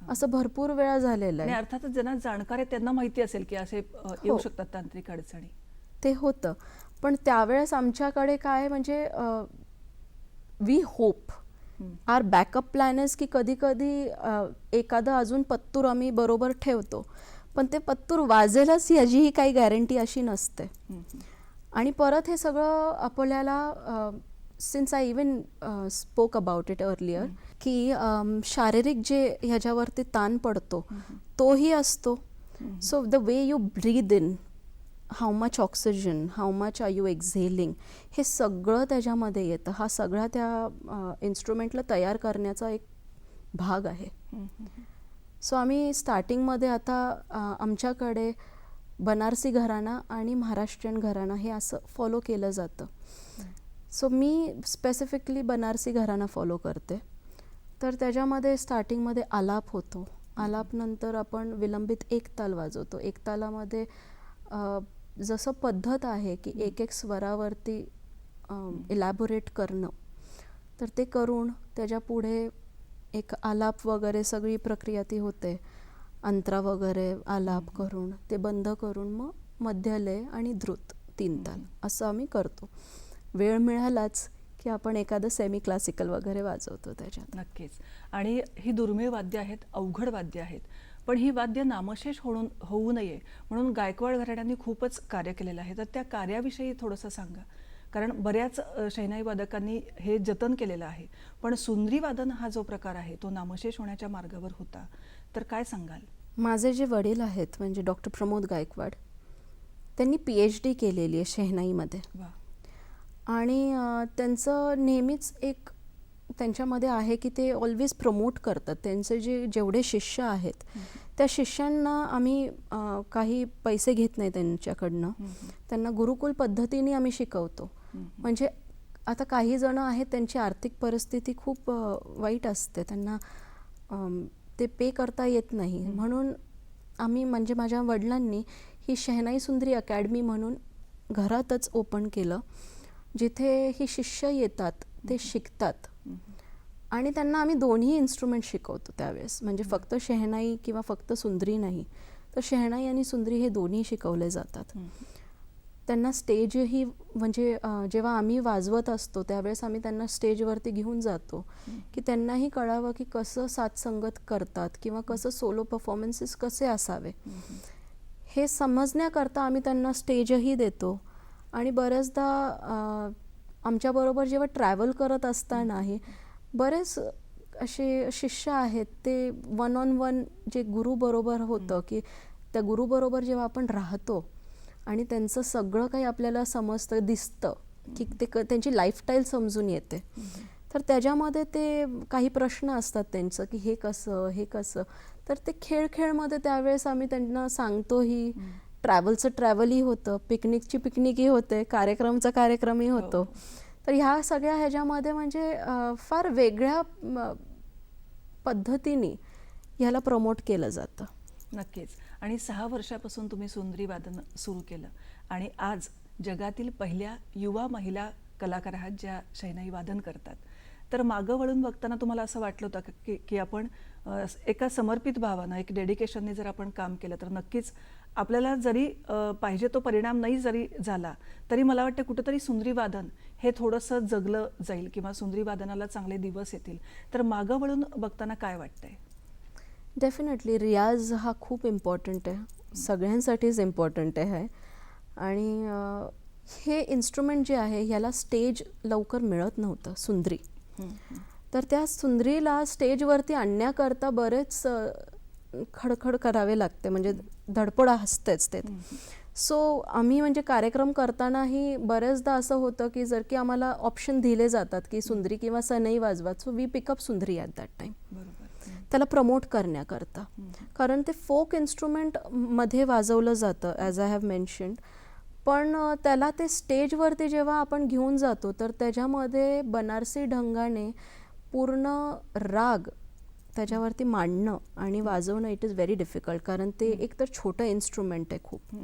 असं भरपूर वेळा झालेलं आणि आहे. अर्थातच ज्यांना जाणकार आहे त्यांना माहिती असेल की असे येऊ शकतात तांत्रिक अडचणी. ते होतं, पण त्यावेळेस आमच्याकडे काय म्हणजे we hope our backup plan is की कधी कधी एखादं अजून पत्तूर आम्ही बरोबर ठेवतो, पण ते पत्तूर वाजेलच याचीही काही गॅरंटी अशी नसते. आणि परत हे सगळं आपल्याला since I even spoke about it earlier की शारीरिक जे ह्याच्यावरती ताण पडतो तोही असतो. So the way you breathe in, how much oxygen, how much are you exhaling, हे सगळं त्याच्यामध्ये येतं. हा सगळा त्या इन्स्ट्रुमेंटला तयार करण्याचा एक भाग आहे. सो आम्ही स्टार्टिंगमध्ये आता आमच्याकडे बनारसी घराणा आणि महाराष्ट्रीयन घराणा हे असं फॉलो केलं जातं. सो मी स्पेसिफिकली बनारसी घराणा फॉलो करते. तर त्याच्यामध्ये स्टार्टिंगमध्ये आलाप होतो. आलापनंतर आपण विलंबित एक ताल वाजवतो. एक तालामध्ये जसं पद्धत आहे की एक एक स्वरावरती इलॅबोरेट करणं, तर ते करून त्याच्या पुढे एक आलाप वगैरे सगळी प्रक्रिया ती होते. अंतरा वगैरे आलाप करून ते बंद करून मग मध्यलय आणि द्रुत 3 ताल असं आम्ही करतो. वेळ मिळालाच की आपण एखादं सेमी क्लासिकल वगैरे वाजवतो त्याच्यात. नक्कीच. आणि ही दुर्मिळ वाद्य आहेत, अवघड वाद्य आहेत, पण ही वाद्य नामशेष होऊ नये म्हणून गायकवाड घराण्यांनी खूपच कार्य केलेलं आहे. तर त्या कार्याविषयी थोडंसं सांगा. कारण बऱ्याच शहनाई वादकांनी हे जतन केलेलं आहे, पण सुंद्री वादन हा जो प्रकार आहे तो नामशेष होण्याच्या मार्गावर होता. तर काय सांगाल? माझे जे वडील आहेत म्हणजे डॉक्टर प्रमोद गायकवाड, त्यांनी PhD केलेली आहे शहनाईमध्ये. वा. आणि त्यांचं नेहमीच एक त्यांच्यामध्ये आहे की ते ऑलवेज प्रमोट करतात. त्यांचे जेवढे शिष्य आहेत त्या शिष्यांना आम्ही काही पैसे घेत नाही त्यांच्याकडनं. त्यांना गुरुकुल पद्धतीने आम्ही शिकवतो. म्हणजे आता काही जण आहेत त्यांची आर्थिक परिस्थिती खूप वाईट असते, त्यांना ते पे करता येत नाही, म्हणून आम्ही म्हणजे माझ्या वडिलांनी ही शहनाई सुंदरी अकॅडमी म्हणून घरातच ओपन केलं, जिथे ही शिष्य येतात, ते शिकतात आणि त्यांना आम्ही दोन्ही इन्स्ट्रुमेंट शिकवतो त्यावेळेस. म्हणजे फक्त शहनाई किंवा फक्त सुंदरी नाही, तर शहनाई आणि सुंदरी हे दोन्ही शिकवले जातात. त्यांना स्टेजही म्हणजे जेव्हा आम्ही वाजवत असतो त्यावेळेस आम्ही त्यांना स्टेजवरती घेऊन जातो की त्यांनाही कळावं की कसं साथसंगत करतात किंवा कसं सोलो परफॉर्मन्सेस कसे असावे हे समजण्याकरता आम्ही त्यांना स्टेजही देतो. आणि बऱ्याचदा आमच्याबरोबर जेव्हा ट्रॅव्हल करत असतानाही बरेच असे शिष्य आहेत ते 1-on-1 जे गुरुबरोबर होतं की त्या गुरुबरोबर जेव्हा आपण राहतो आणि त्यांचं सगळं काही आपल्याला समजतं, दिसतं की ते त्यांची लाईफस्टाईल समजून येते, तर त्याच्यामध्ये ते काही प्रश्न असतात त्यांचं की हे कसं, तर ते खेळमध्ये त्यावेळेस आम्ही त्यांना सांगतोही. ट्रॅव्हलचं ट्रॅव्हलही होतं, पिकनिकची पिकनिकही होते, कार्यक्रमचा कार्यक्रमही होतो. तर ह्या सगळ्या ह्याच्यामध्ये म्हणजे फार वेगळ्या पद्धतीने ह्याला प्रमोट केलं जातं. नक्कीच. आणि 6 वर्षापासून तुम्ही सुंदरी वादन सुरू केलं आणि आज जगातील पहिल्या युवा महिला कलाकार आहात ज्या शहनाई वादन करतात. तर मागं वळून बघताना तुम्हाला असं वाटलं होतं की आपण एका समर्पित भावानं, एक डेडिकेशनने जर आपण काम केलं तर नक्कीच आपल्याला जरी पाहिजे तो परिणाम नाही जरी झाला तरी मला वाटतं कुठंतरी सुंदरी वादन हे थोडंसं जगलं जाईल किंवा सुंदरी वादनाला चांगले दिवस येतील. तर मागं वळून बघताना काय वाटतंय? डेफिनेटली रियाज हा खूप इम्पॉर्टंट आहे, सगळ्यांसाठीच इम्पॉर्टंट आहे. आणि हे इन्स्ट्रुमेंट जे आहे ह्याला स्टेज लवकर मिळत नव्हतं सुंदरी. तर त्या सुंदरीला स्टेजवरती आणण्याकरता बरेच खडखड करावे लागते, म्हणजे धडपड असतेच ते. सो आम्ही म्हणजे कार्यक्रम करतानाही बरेचदा असं होतं की जर की आम्हाला ऑप्शन दिले जातात की सुंदरी किंवा सनई वाजवा, so we pickup Sundari at that time. त्याला प्रमोट करण्याकरता. कारण ते फोक इन्स्ट्रुमेंट मध्ये वाजवलं जातं ॲज आय हॅव मेन्शन्ड, पण त्याला ते स्टेजवरती जेव्हा आपण घेऊन जातो तर त्याच्यामध्ये बनारसी ढंगाने पूर्ण राग त्याच्यावरती मांडणं आणि वाजवणं इट इज व्हेरी डिफिकल्ट. कारण ते एक तर छोटं इन्स्ट्रुमेंट आहे खूप,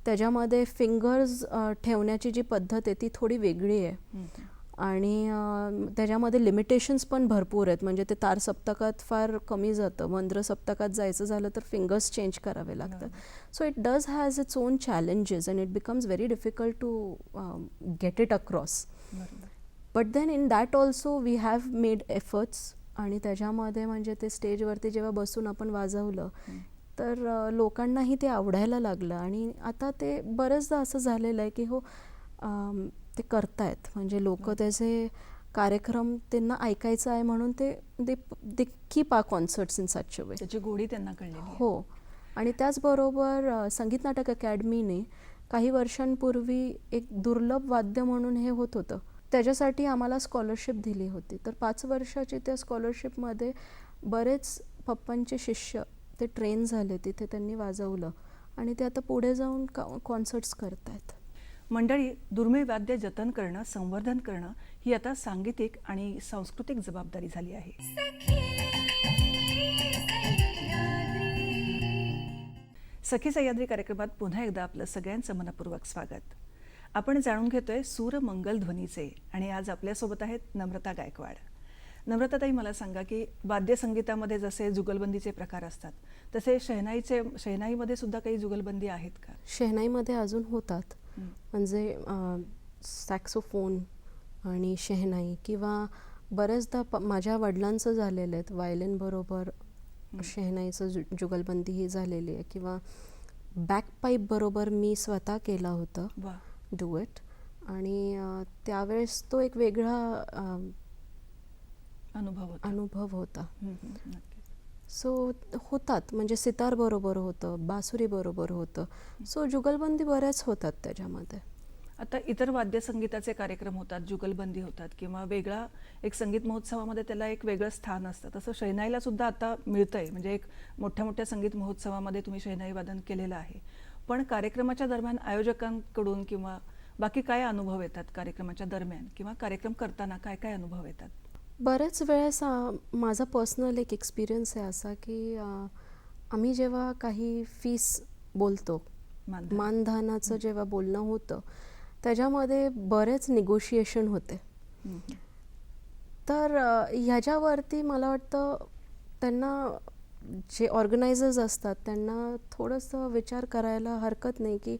त्याच्यामध्ये फिंगर्स ठेवण्याची जी पद्धत आहे ती थोडी वेगळी आहे आणि त्याच्यामध्ये लिमिटेशन्स पण भरपूर आहेत. म्हणजे ते तार सप्तकात फार कमी जातं, मंद्र सप्तकात जायचं झालं तर फिंगर्स चेंज करावे लागतात. So it does has its own challenges and it becomes very difficult to get it across. But then in that also we have made efforts. आणि त्याच्यामध्ये म्हणजे ते स्टेजवरती जेव्हा बसून आपण वाजवलं तर लोकांनाही ते आवडायला लागलं. आणि आता ते बरेचदा असं झालेलं आहे की हो ते करतायत, म्हणजे लोक त्याचे कार्यक्रम त्यांना ऐकायचं आहे म्हणून ते keep our concerts in such a वे. त्याची गोडी त्यांना कळलेली आहे. हो. आणि त्याचबरोबर संगीत नाटक अकॅडमीने काही वर्षांपूर्वी एक दुर्लभ वाद्य म्हणून हे होत होतं, त्याच्यासाठी आम्हाला स्कॉलरशिप दिली होती. तर 5 वर्षाची त्या स्कॉलरशिपमध्ये बरेच पप्पांचे शिष्य ते ट्रेन झाले, तिथे त्यांनी वाजवलं आणि ते आता पुढे जाऊन कॉन्सर्ट्स करतायत. मंडळी, दुर्मिळ वाद्य जतन करणं, संवर्धन करणं ही आता सांगीतिक आणि सांस्कृतिक जबाबदारी झाली आहे. सखी सह्याद्री कार्यक्रमात पुन्हा एकदा आपलं सगळ्यांचं मनपूर्वक स्वागत. आपण जाणून घेतोय सूर मंगल ध्वनीचे आणि आज आपल्यासोबत आहेत नम्रता गायकवाड. नम्रताताई, मला सांगा की वाद्यसंगीतामध्ये जसे जुगलबंदीचे प्रकार असतात तसे शहनाईमध्ये सुद्धा काही जुगलबंदी आहेत का? शहनाईमध्ये अजून होतात, म्हणजे सॅक्सोफोन आणि शहनाई, किंवा बऱ्याचदा माझ्या वडिलांचं झालेलं आहे व्हायलिन बरोबर शहनाईचं जुगलबंदी ही झालेली आहे, किंवा बॅकपाईप बरोबर मी स्वतः केला होता डुएट. आणि त्यावेळेस तो एक वेगळा अनुभव होता. सो होतात, म्हणजे सितार बरोबर होतं, बासुरी बरोबर होतं. सो जुगलबंदी बऱ्याच होतात त्याच्यामध्ये. आता इतर वाद्यसंगीताचे कार्यक्रम होतात, जुगलबंदी होतात, किंवा वेगळा एक संगीत महोत्सवामध्ये त्याला एक वेगळं स्थान असतं. तसं शहनाईला सुद्धा आता मिळतंय, म्हणजे एक मोठ्या मोठ्या संगीत महोत्सवामध्ये तुम्ही शहनाई वादन केलेलं आहे. पण कार्यक्रमाच्या दरम्यान आयोजकांकडून किंवा बाकी काय अनुभव येतात कार्यक्रमाच्या दरम्यान, किंवा कार्यक्रम करताना काय काय अनुभव येतात? बऱ्याच वेळेस माझा पर्सनल एक एक्सपिरियन्स आहे असा की आम्ही जेव्हा काही फीस बोलतो, मानधनाचं जेव्हा बोलणं होतं त्याच्यामध्ये बरेच निगोशिएशन होते. तर ह्याच्यावरती मला वाटतं त्यांना, जे ऑर्गनायझर्स असतात त्यांना थोडंसं विचार करायला हरकत नाही की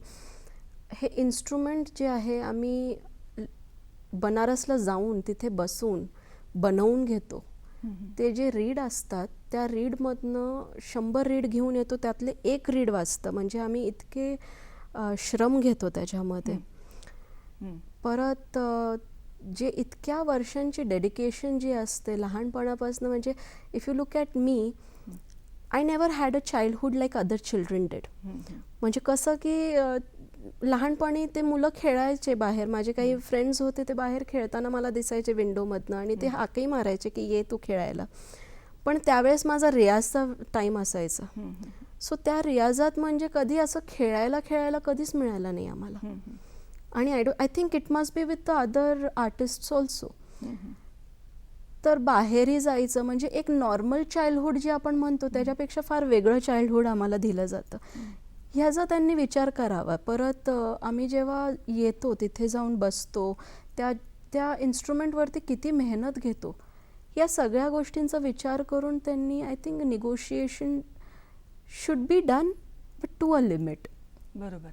हे इन्स्ट्रुमेंट जे आहे आम्ही बनारसला जाऊन तिथे बसून बनवून घेतो. ते जे रीड असतात त्या रीडमधनं 100 रीड घेऊन येतो, त्यातले 1 रीड वाजतं. म्हणजे आम्ही इतके श्रम घेतो त्याच्यामध्ये. परत जे इतक्या वर्षांची डेडिकेशन जी असते लहानपणापासून, म्हणजे if you look at me, I never had a childhood like other children did. म्हणजे कसं की लहानपणी ते मुलं खेळायचे बाहेर, माझे काही फ्रेंड्स होते ते बाहेर खेळताना मला दिसायचे विंडोमधनं आणि ते हाकही मारायचे की ये तू खेळायला. पण त्यावेळेस माझा रियाजचा टाईम असायचा. सो त्या रियाजात म्हणजे कधी असं खेळायला कधीच मिळालं नाही आम्हाला. आणि I think it must be with the other artists also. तर बाहेरही जायचं म्हणजे एक नॉर्मल चाइल्डहूड जे आपण म्हणतो त्याच्यापेक्षा फार वेगळं चाइल्डहूड आम्हाला दिलं जातं. ह्याचा त्यांनी विचार करावा. परत आम्ही जेव्हा येतो तिथे जाऊन बसतो, त्या इन्स्ट्रुमेंटवरती किती मेहनत घेतो, या सगळ्या गोष्टींचा विचार करून त्यांनी I think negotiation should be done but to a limit. बरोबर.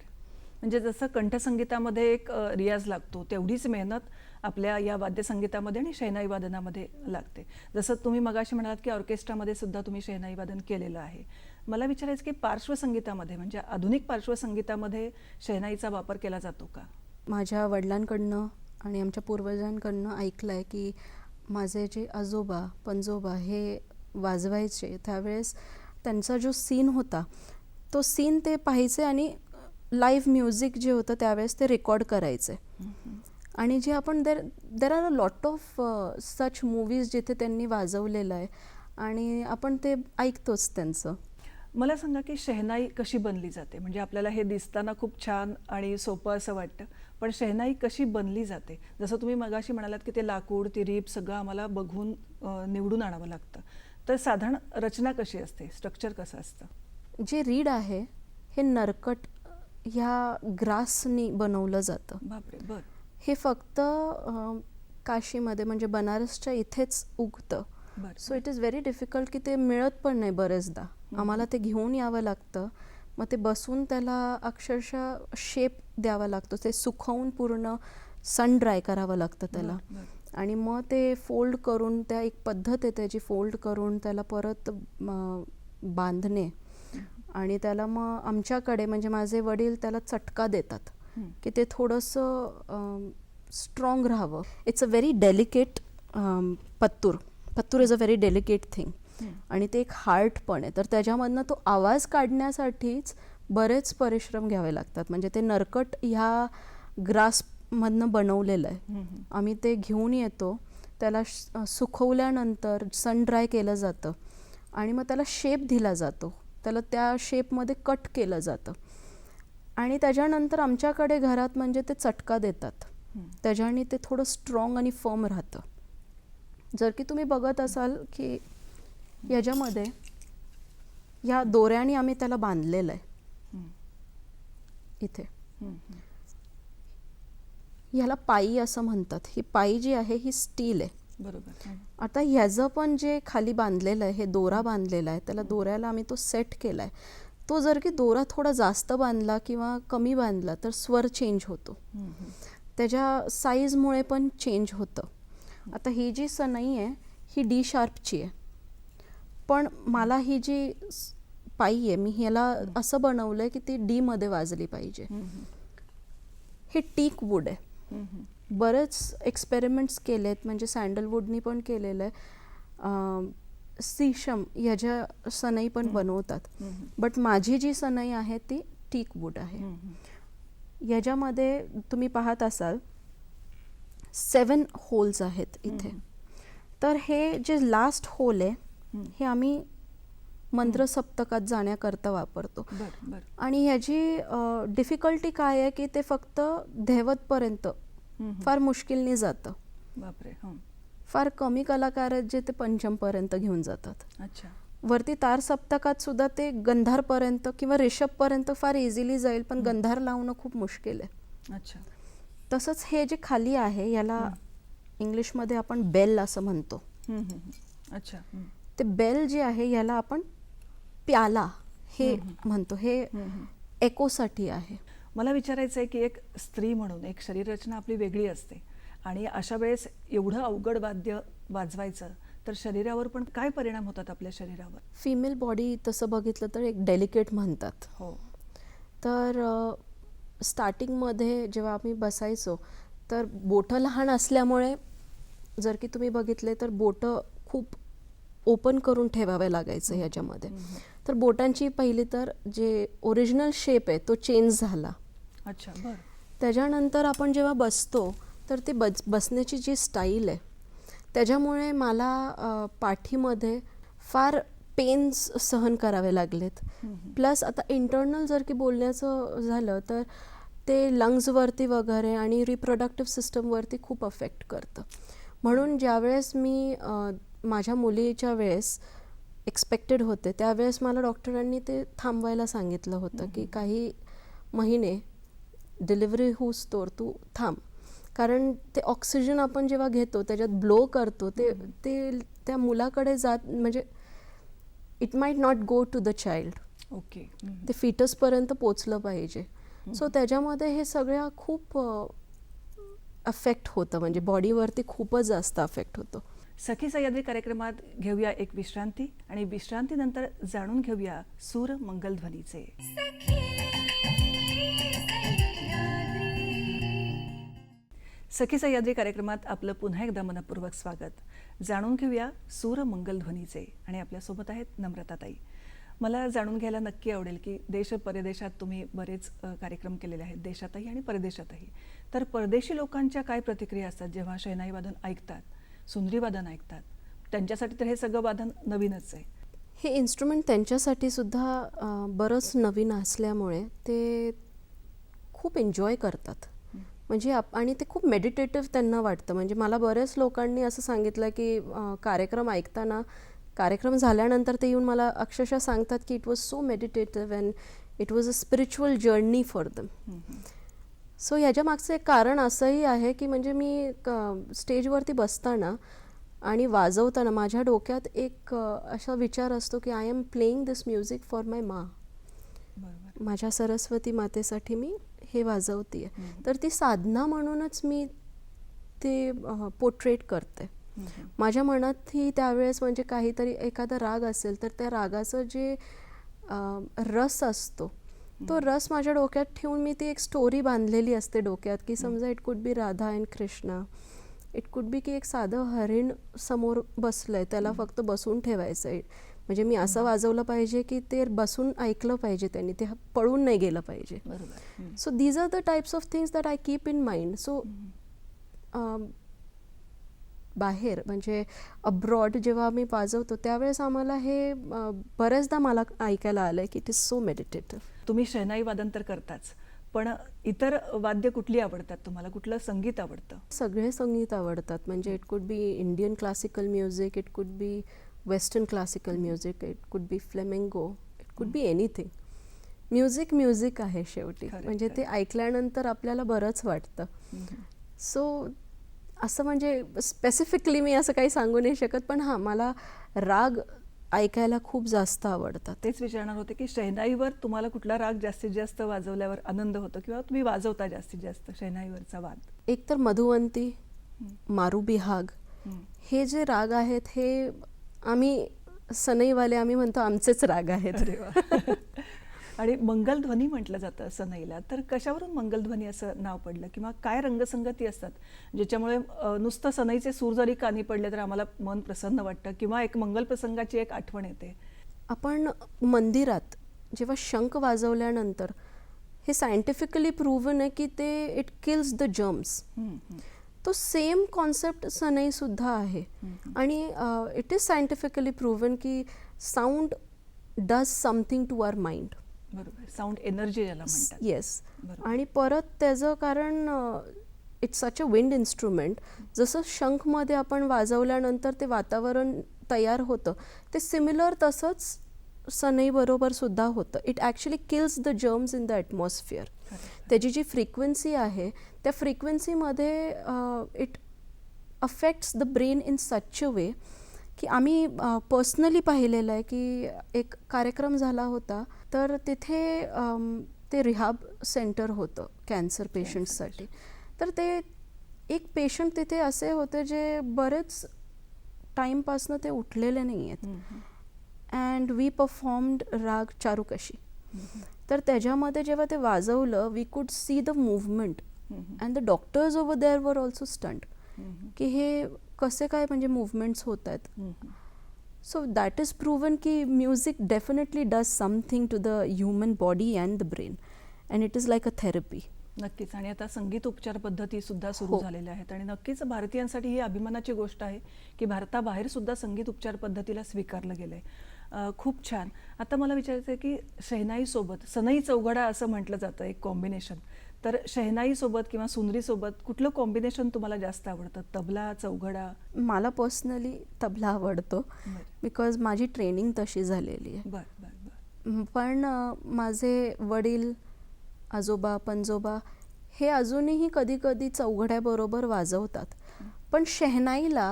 म्हणजे जसं कंठसंगीतामध्ये एक रियाज लागतो, तेवढीच मेहनत आपल्या या वाद्यसंगीतामध्ये आणि शहनाई वादनामध्ये लागते. जसं तुम्ही मगाशी म्हणालात की ऑर्केस्ट्रामध्ये सुद्धा तुम्ही शहनाई वादन केलेलं आहे. मला विचारायचं की पार्श्वसंगीतामध्ये, म्हणजे आधुनिक पार्श्वसंगीतामध्ये शहनाईचा वापर केला जातो का? माझ्या वडिलांकडनं आणि आमच्या पूर्वजांकडनं ऐकलं आहे की माझे जे आजोबा पंजोबा हे वाजवायचे त्यावेळेस त्यांचा जो सीन होता तो सीन ते पाहायचे आणि लाईव्ह म्युझिक जे होतं त्यावेळेस ते रेकॉर्ड करायचे. आणि जे आपण there are a lot of such movies जिथे त्यांनी वाजवलेलं आहे. आणि आपण ते ऐकतोच त्यांचं. मला सांगा की शहनाई कशी बनली जाते? म्हणजे आपल्याला हे दिसताना खूप छान आणि सोपं असं वाटतं, पण शहनाई कशी बनली जाते? जसं तुम्ही मगाशी म्हणालात की ते लाकूड, ती रीप सगळं आम्हाला बघून निवडून आणावं लागतं. तर साधारण रचना कशी असते? स्ट्रक्चर कसं असतं? जे रीड आहे हे नरकट ह्या ग्रासनी बनवलं जातं. बापरे, बरं. हे फक्त काशीमध्ये म्हणजे बनारसच्या इथेच उगतं. बरं. So it is very difficult की ते मिळत पण नाही बरेचदा. आम्हाला ते घेऊन यावं लागतं. मग ते बसून त्याला अक्षरशः शेप द्यावा लागतो. ते सुकवून पूर्ण सन ड्राय करावं लागतं त्याला. बरं, बरं. आणि मग ते फोल्ड करून, त्या एक पद्धत आहे त्याची, फोल्ड करून त्याला परत बांधणे. आणि त्याला मग आमच्याकडे म्हणजे माझे वडील त्याला चटका देतात की ते थोडंसं स्ट्रॉंग राहावं. इट्स अ व्हेरी डेलिकेट पत्तूर is a very delicate thing. आणि ते एक हार्ट पण आहे. तर त्याच्यामधनं तो आवाज काढण्यासाठीच बरेच परिश्रम घ्यावे लागतात. म्हणजे ते नरकट ह्या ग्रासमधनं बनवलेलं आहे. आम्ही ते घेऊन येतो, त्याला सुकवल्यानंतर सन ड्राय केलं जातं आणि मग त्याला शेप दिला जातो. त्याला त्या शेपमध्ये कट केलं जातं. आणि त्याच्यानंतर आमच्याकडे घरात म्हणजे ते चटका देतात. त्याच्याने ते थोडं स्ट्रॉंग आणि फर्म राहतं. जर की तुम्ही बघत असाल की याच्यामध्ये ह्या दोऱ्याने आम्ही त्याला बांधलेलं आहे इथे. ह्याला पायी असं म्हणतात. ही पायी जी आहे ही स्टील आहे. बरोबर. आता ह्याचं पण जे खाली बांधलेलं आहे, हे दोरा बांधलेला आहे, त्याला दोऱ्याला आम्ही तो सेट केला आहे. तो जर की दोरा थोडा जास्त बांधला किंवा कमी बांधला तर स्वर चेंज होतो. त्याच्या साईजमुळे पण चेंज होतं. आता ही जी सनई आहे ही डी शार्पची आहे, पण मला ही जी पायी आहे मी ह्याला असं बनवलं आहे की ती डीमध्ये वाजली पाहिजे. हे टीक वूड आहे. बरेच एक्सपेरिमेंट्स केलेत, म्हणजे सँडलवूडनी पण केलेलं आहे. सीशम ह्याच्या सनई पण बनवतात. बट माझी जी सनई आहे ती टीक वूड आहे. याच्यामध्ये तुम्ही पाहत असाल 7 होल्स आहेत इथे. तर हे जे लास्ट होल आहे हे आम्ही मंत्र सप्तकात जाण्याकरता वापरतो. आणि ह्याची डिफिकल्टी काय आहे की ते फक्त धैवतपर्यंत फार मुश्किलने जातं. बापरे. फार कमी कलाकार आहेत जे ते पंचमपर्यंत घेऊन जातात. अच्छा. वरती तार सप्तकात सुद्धा ते गंधारपर्यंत किंवा रिषभपर्यंत फार इझिली जाईल, पण गंधार लावणं खूप मुश्किल आहे. अच्छा. तसंच हे जे खाली आहे याला इंग्लिशमध्ये आपण बेल असं म्हणतो. अच्छा. ते बेल जे आहे याला आपण प्याला हे म्हणतो. हे एकोसाठी आहे. मला विचारायचं आहे की एक स्त्री म्हणून एक शरीररचना आपली वेगळी असते आणि अशा वेळेस एवढं अवघड वाद्य वाजवायचं तर शरीरावर पण काय परिणाम होतात आपल्या शरीरावर? फिमेल बॉडी तसं बघितलं तर एक डेलिकेट म्हणतात. हो. तर स्टार्टिंगमध्ये जेव्हा आम्ही बसायचो तर बोटं लहान असल्यामुळे जर की तुम्ही बघितले तर बोटं खूप ओपन करून ठेवावे लागायचं ह्याच्यामध्ये. तर बोटांची पहिली तर जे ओरिजिनल शेप आहे तो चेंज झाला. अच्छा. बरं. त्याच्यानंतर आपण जेव्हा बसतो तर ते बसण्याची जी स्टाईल आहे त्याच्यामुळे मला पाठीमध्ये फार पेन्स सहन करावे लागलेत. प्लस आता इंटरनल जर की बोलण्याचं झालं तर ते लंग्सवरती वगैरे आणि रिप्रोडक्टिव्ह सिस्टमवरती खूप अफेक्ट करतं. म्हणून ज्यावेळेस मी माझ्या मुलीच्या वेळेस एक्सपेक्टेड होते त्यावेळेस मला डॉक्टरांनी ते थांबवायला सांगितलं होतं की काही महिने डिलिव्हरी होऊस्तोवर तू थांब. कारण ते ऑक्सिजन आपण जेव्हा घेतो त्याच्यात ब्लो करतो ते ते त्या मुलाकडे जात, म्हणजे it might not go to the child. Okay. ते फिटसपर्यंत पोचलं पाहिजे. सो त्याच्यामध्ये हे सगळ्या खूप अफेक्ट होतं, म्हणजे बॉडीवरती खूपच जास्त अफेक्ट होतो. सखी सह्याद्री कार्यक्रमात घेऊया एक विश्रांती आणि विश्रांतीनंतर जाणून घेऊया सूर मंगलध्वनीचे. सखी सह्याद्री कार्यक्रमात आपलं पुन्हा एकदा मनपूर्वक स्वागत. जाणून घेऊया सूर मंगलध्वनीचे आणि आपल्यासोबत आहेत नम्रताताई. मला जाणून घ्यायला नक्की आवडेल की देश परदेशात तुम्ही बरेच कार्यक्रम केलेले आहेत, देशातही आणि परदेशातही. तर परदेशी लोकांच्या काय प्रतिक्रिया असतात जेव्हा शहनाई वादन ऐकतात, सुंद्री वादन ऐकतात? त्यांच्यासाठी तर हे सगळं वादन नवीनच आहे. हे इन्स्ट्रुमेंट त्यांच्यासाठी सुद्धा बरंच नवीन असल्यामुळे ते खूप एन्जॉय करतात. म्हणजे आणि ते खूप मेडिटेटिव्ह त्यांना वाटतं. म्हणजे मला बऱ्याच लोकांनी असं सांगितलं की कार्यक्रम ऐकताना, कार्यक्रम झाल्यानंतर ते येऊन मला अक्षरशः सांगतात की it was so meditative and it was a spiritual journey for them. So ह्याच्या मागचं एक कारण असंही आहे की म्हणजे मी स्टेजवरती बसताना आणि वाजवताना माझ्या डोक्यात एक असा विचार असतो की I am playing this music for my ma. बरोबर. माझ्या सरस्वती मातेसाठी मी हे वाजवते. तर ती साधना म्हणूनच मी ते पोर्ट्रेट करते. माझ्या मनातही त्यावेळेस म्हणजे काहीतरी एखादा राग असेल तर त्या रागाचं जे रस असतो तो रस माझ्या डोक्यात ठेवून मी ती एक स्टोरी बांधलेली असते डोक्यात की समजा it could be Radha and Krishna, it could be की एक साधं हरिण समोर बसलंय, त्याला फक्त बसून ठेवायचं आहे. म्हणजे मी असं वाजवलं पाहिजे की ते बसून ऐकलं पाहिजे त्यांनी, ते पळून नाही गेलं पाहिजे. बरोबर. So these are the types of things that I keep in mind. So बाहेर म्हणजे अब्रॉड जेव्हा आम्ही वाजवतो त्यावेळेस आम्हाला हे बऱ्याचदा मला ऐकायला आलं की इट इज सो मेडिटेटिव्ह. तुम्ही शहनाई वादन तर करताच, पण इतर वाद्य कुठली आवडतात तुम्हाला? कुठलं संगीत आवडतं? सगळे संगीत आवडतात. म्हणजे it could be Indian classical music, it could be western classical music, it could be flamingo, it could be anything. Music आहे शेवटी. म्हणजे ते ऐकल्यानंतर आपल्याला बरंच वाटतं. सो असं म्हणजे स्पेसिफिकली मी असं काही सांगू नाही शकत, पण हां, मला राग ऐकायला खूप जास्त आवडतात. तेच विचारणार होते की शहनाईवर तुम्हाला कुठला राग जास्तीत जास्त वाजवल्यावर आनंद होतो किंवा तुम्ही वाजवता जास्तीत जास्त शहनाईवरचा वाद? एक तर मधुवंती, मारुबिहाग, हे जे राग आहेत हे आम्ही सनईवाले आम्ही म्हणतो आमचेच राग आहेत. अरे वा. आणि मंगलध्वनी म्हटलं जातं सनईला, तर कशावरून मंगलध्वनी असं नाव पडलं किंवा काय रंगसंगती असतात ज्याच्यामुळे नुसतं सनईचे सूर जरी कानी पडले तर आम्हाला मन प्रसन्न वाटतं किंवा एक मंगल प्रसंगाची एक आठवण येते? आपण मंदिरात जेव्हा शंख वाजवल्यानंतर हे सायंटिफिकली प्रूव्हन आहे की ते इट किल्स द जर्म्स. तो सेम कॉन्सेप्ट सनईसुद्धा आहे. आणि इट इज सायंटिफिकली प्रूव्हन की sound does something to our mind. बरोबर. साऊंड एनर्जी ज्याला म्हणतात. येस. आणि परत त्याचं कारण it's such a wind instrument. जसं शंखमध्ये आपण वाजवल्यानंतर ते वातावरण तयार होतं, ते सिमिलर तसंच सनईबरोबर सुद्धा होतं. It actually kills the germs in the atmosphere. त्याची जी फ्रिक्वेन्सी आहे त्या फ्रिक्वेन्सीमध्ये it affects the brain in such a way की आम्ही पर्सनली पाहिलेलं आहे की एक कार्यक्रम झाला होता तर तिथे ते रिहाब सेंटर होतं कॅन्सर पेशंट्ससाठी. तर ते एक पेशंट तिथे असे होते जे बरेच टाईमपासनं ते उठलेले नाही आहेत. अँड वी परफॉर्म्ड राग चारुकशी. तर त्याच्यामध्ये जेव्हा ते वाजवलं we could see the movement and the doctors over there वर ऑल्सो स्टंट की हे कसे काय म्हणजे मूवमेंट्स होत आहेत. सो दॅट इज प्रूव्हन की music definitely does something to the human body and the brain and it is like a therapy. नक्कीच. आणि आता संगीत उपचार पद्धती सुद्धा सुरू झालेल्या आहेत आणि नक्कीच भारतीयांसाठी ही अभिमानाची गोष्ट आहे की भारताबाहेर सुद्धा संगीत उपचार पद्धतीला स्वीकारलं गेलंय. खूप छान. आता मला विचारायचं आहे की शहनाईसोबत सनई चौघडा असं म्हटलं जातं एक कॉम्बिनेशन, तर शहनाईसोबत किंवा सुंदरीसोबत कुठलं कॉम्बिनेशन तुम्हाला जास्त आवडतं? तबला, चौघडा? मला पर्सनली तबला आवडतो बिकॉज माझी ट्रेनिंग तशी झालेली आहे. बरं बरं बरं. पण माझे वडील, आजोबा, पणजोबा हे अजूनही कधी कधी चौघड्याबरोबर वाजवतात. पण शहनाईला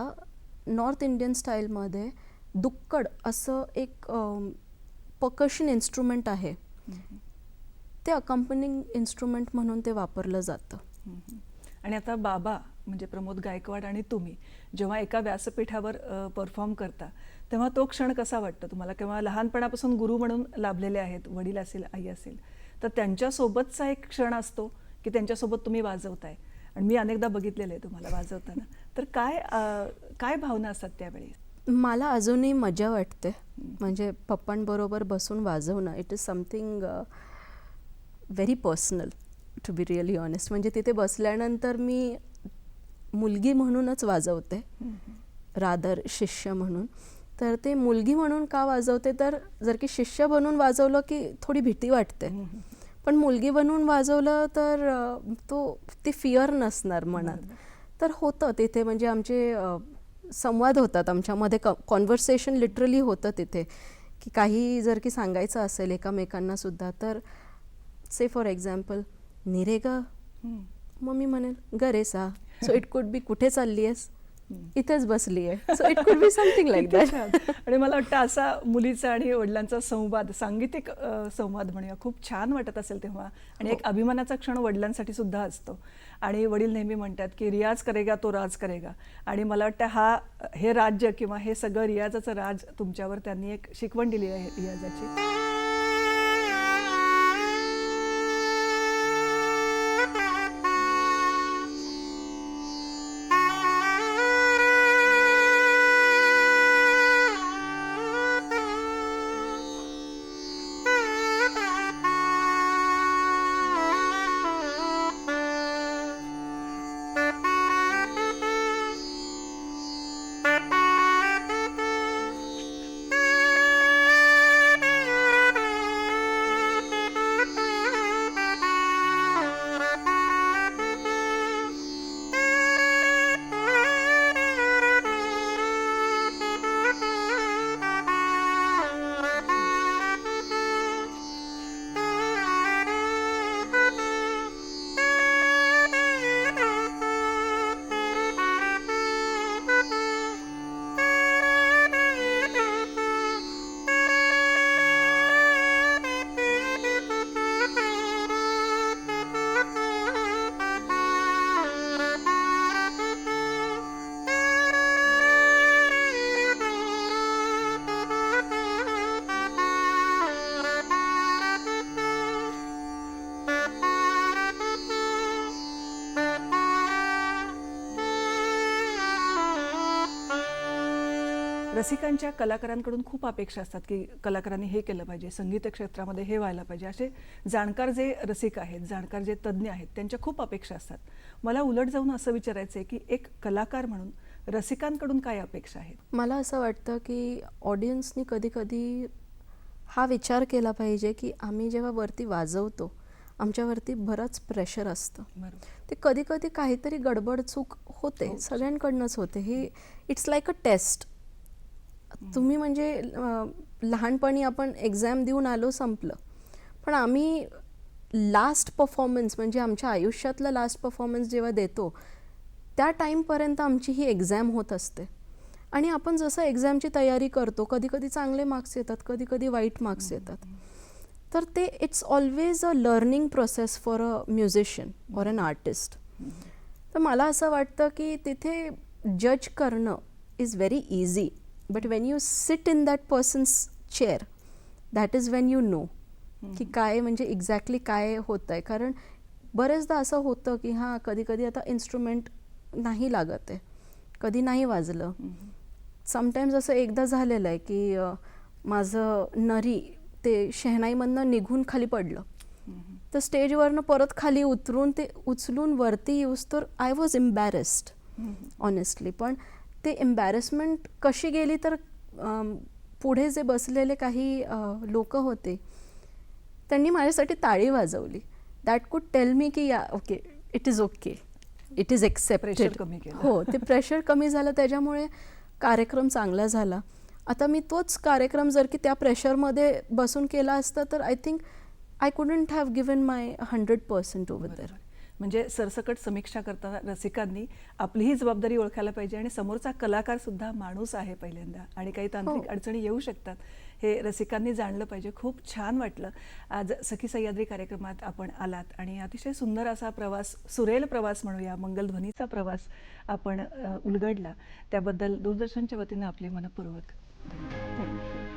नॉर्थ इंडियन स्टाईलमध्ये दुक्कड असं एक पर्कशन इन्स्ट्रुमेंट आहे, ते अकंपनिंग इन्स्ट्रुमेंट म्हणून ते वापरलं जातं. आणि आता बाबा म्हणजे प्रमोद गायकवाड आणि तुम्ही जेव्हा एका व्यासपीठावर परफॉर्म करता तेव्हा तो क्षण कसा वाटतो तुम्हाला? किंवा लहानपणापासून गुरु म्हणून लाभलेले आहेत, वडील असेल, आई असेल, तर त्यांच्यासोबतचा एक क्षण असतो की त्यांच्यासोबत तुम्ही वाजवताय आणि मी अनेकदा बघितलेलं आहे तुम्हाला वाजवताना, तर काय भावना असतात त्यावेळी? मला अजूनही मजा वाटते. म्हणजे पप्पांबरोबर बसून वाजवणं it is something very personal to be really honest. म्हणजे तिथे बसल्यानंतर मी मुलगी म्हणूनच वाजवते रादर शिष्य म्हणून. तर ते मुलगी म्हणून का वाजवते, तर जर की शिष्य बनून वाजवलं की थोडी भीती वाटते, पण मुलगी बनून वाजवलं तर ती फिअर नसणार मनात. तर होतं तिथे, म्हणजे आमचे संवाद होतात आमच्यामध्ये, कॉन्व्हर्सेशन लिटरली होतं तिथे, की काही जर की सांगायचं असेल एकामेकांना सुद्धा, तर से फॉर एक्झाम्पल, निरे ग, मग मी म्हणेल ग रे सा. सो इट कुड बी कुठे चालली आहेस, इथेच बसली आहे. So it could be something like किती दॅट. छान. आणि मला वाटतं असा मुलीचा आणि वडिलांचा संवाद, सांगीतिक संवाद म्हणूया, खूप छान वाटत असेल तेव्हा. आणि एक अभिमानाचा क्षण वडिलांसाठी सुद्धा असतो. आणि वडील नेहमी म्हणतात की रियाज करेगा तो राज करेगा. आणि मला वाटतं हे राज्य किंवा हे सगळं रियाजाचं राज तुमच्यावर त्यांनी एक शिकवण दिली आहे रियाजाची. रसिकांच्या कलाकारांकडून खूप अपेक्षा असतात की कलाकारांनी हे केलं पाहिजे, संगीत क्षेत्रामध्ये हे व्हायला पाहिजे. असे जाणकार जे रसिक आहेत, जाणकार जे तज्ज्ञ आहेत, त्यांच्या खूप अपेक्षा असतात. मला उलट जाऊन असं विचारायचं आहे की एक कलाकार म्हणून रसिकांकडून काय अपेक्षा आहेत? मला असं वाटतं की ऑडियन्सनी कधी कधी हा विचार केला पाहिजे की आम्ही जेव्हा वरती वाजवतो, आमच्यावरती बरंच प्रेशर असतं. ते कधी कधी काहीतरी गडबड चूक होते, सगळ्यांकडनंच होते. ही इट्स लाईक अ टेस्ट. तुम्ही म्हणजे लहानपणी आपण एक्झाम देऊन आलो, संपलं. पण आम्ही लास्ट परफॉर्मन्स, म्हणजे आमच्या आयुष्यातलं लास्ट परफॉर्मन्स जेव्हा देतो, त्या टाईमपर्यंत आमची ही एक्झाम होत असते. आणि आपण जसं एक्झामची तयारी करतो, कधी कधी चांगले मार्क्स येतात, कधी कधी वाईट मार्क्स येतात. तर ते it's always a learning process for a musician or an artist. तर मला असं वाटतं की तिथे जज करणं is very easy, but when you sit in that person's chair, that is when you know की काय म्हणजे एक्झॅक्टली काय होतं आहे. कारण बरेचदा असं होतं की हां, कधी कधी आता इन्स्ट्रुमेंट नाही लागत आहे, कधी नाही वाजलं. समटाईम्स असं एकदा झालेलं आहे की माझं नरी ते शहनाईमधनं निघून खाली पडलं. तर स्टेजवरनं परत खाली उतरून ते उचलून वरती येऊस तर आय वॉज एम्बॅरेस्ड ऑनेस्टली. पण ते एम्बॅरेसमेंट कशी गेली, तर पुढे जे बसलेले काही लोक होते, त्यांनी माझ्यासाठी टाळी वाजवली. दॅट कुड टेल मी की या okay, it is okay, it is accepted. हो, ते प्रेशर कमी झालं, त्याच्यामुळे कार्यक्रम चांगला झाला. आता मी तोच कार्यक्रम जर की त्या प्रेशरमध्ये बसून केला असता, तर I think I couldn't have given my 100% over there. म्हणजे सरसकट समीक्षा करताना रसिकांनी आपलीही जबाबदारी ओळखायला पाहिजे आणि समोरचा कलाकार सुद्धा माणूस आहे पहिल्यांदा, आणि काही तांत्रिक अडचणी येऊ शकतात, हे रसिकांनी जाणलं पाहिजे. खूप छान वाटलं आज सखी सह्याद्री कार्यक्रमात आपण आलात आणि अतिशय सुंदर असा प्रवास, सुरेल प्रवास म्हणूया, मंगलध्वनीचा प्रवास आपण उलगडला. त्याबद्दल दूरदर्शनच्या वतीनं आपले मनपूर्वक धन्यवाद.